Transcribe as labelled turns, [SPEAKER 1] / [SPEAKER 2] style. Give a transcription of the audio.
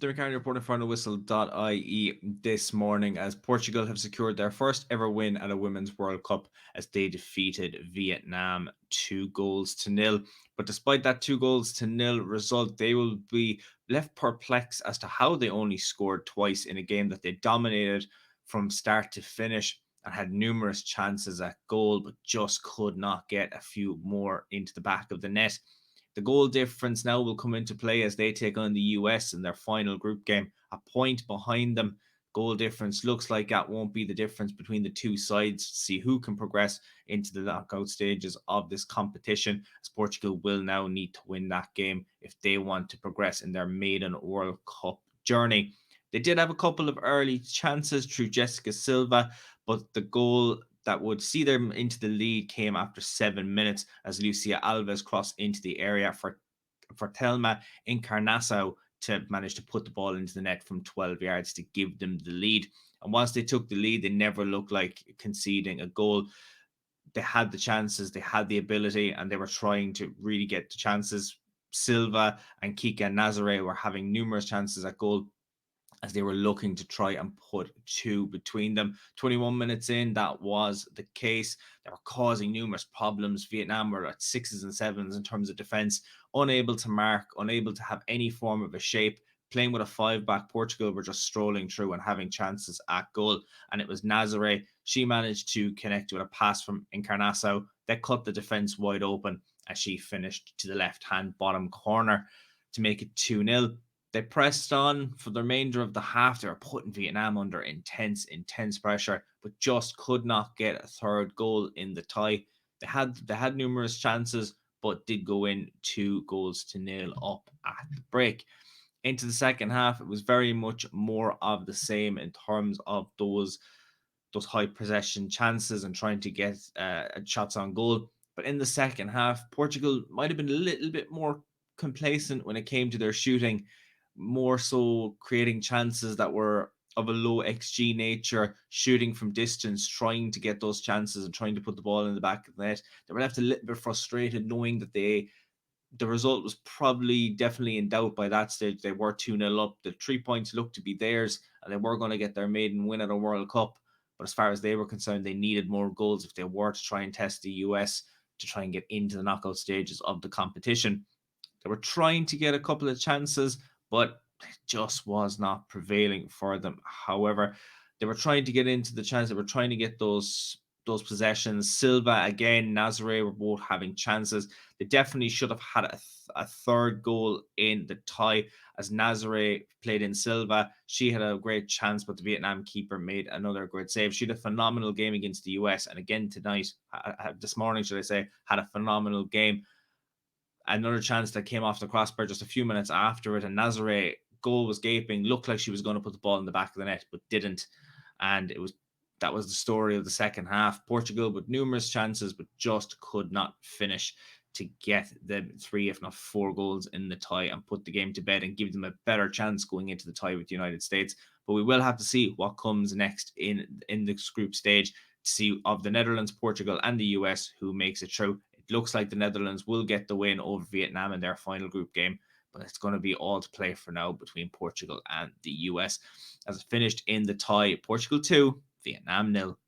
[SPEAKER 1] Diarmuid Kearney reporting for FIFAWWC this morning as Portugal have secured their first ever win at a Women's World Cup as they defeated Vietnam 2-0. But despite that 2-0 result, they will be left perplexed as to how they only scored twice in a game that they dominated from start to finish and had numerous chances at goal, but just could not get a few more into the back of the net. The goal difference now will come into play as they take on the US in their final group game. A point behind them. Goal difference looks like that won't be the difference between the two sides to see who can progress into the knockout stages of this competition, as Portugal will now need to win that game if they want to progress in their maiden World Cup journey. They did have a couple of early chances through Jessica Silva, but the goal that would see them into the lead came after 7 minutes as Lucia Alves crossed into the area for Telma Encarnação to manage to put the ball into the net from 12 yards to give them the lead. And once they took the lead, they never looked like conceding a goal. They had the chances, they had the ability, and they were trying to really get the chances. Silva and Kika Nazare were having numerous chances at goal as they were looking to try and put two between them. 21 minutes in, that was the case. They were causing numerous problems. Vietnam were at 6s and 7s in terms of defense, unable to mark, unable to have any form of a shape. Playing with a 5-back, Portugal were just strolling through and having chances at goal. And it was Nazare. She managed to connect with a pass from Encarnação that cut the defense wide open as she finished to the left-hand bottom corner to make it 2-0. They pressed on for the remainder of the half. They were putting Vietnam under intense pressure, but just could not get a third goal in the tie. They had numerous chances, but did go in 2-0 up at the break. Into the second half, it was very much more of the same in terms of those high possession chances and trying to get shots on goal. But in the second half, Portugal might have been a little bit more complacent when it came to their shooting, more so creating chances that were of a low XG nature, shooting from distance, trying to get those chances and trying to put the ball in the back of the net. They were left a little bit frustrated knowing that the result was probably definitely in doubt by that stage. They were 2-0 up. The 3 points looked to be theirs, and they were going to get their maiden win at a World Cup. But as far as they were concerned, they needed more goals if they were to try and test the US to try and get into the knockout stages of the competition. They were trying to get a couple of chances, but it just was not prevailing for them. However, they were trying to get into the chance. They were trying to get those possessions. Silva again, Nazare were both having chances. They definitely should have had a third goal in the tie as Nazare played in Silva. She had a great chance, but the Vietnam keeper made another great save. She had a phenomenal game against the US, and again tonight, this morning, should I say, had a phenomenal game. Another chance that came off the crossbar just a few minutes after it, and Nazare goal was gaping, looked like she was going to put the ball in the back of the net, but didn't. And that was the story of the second half. Portugal with numerous chances, but just could not finish to get the 3, if not 4 goals in the tie and put the game to bed and give them a better chance going into the tie with the United States. But we will have to see what comes next in this group stage to see of the Netherlands, Portugal, and the US who makes it through. It looks like the Netherlands will get the win over Vietnam in their final group game, but it's going to be all to play for now between Portugal and the US. As it finished in the tie, Portugal 2, Vietnam 0.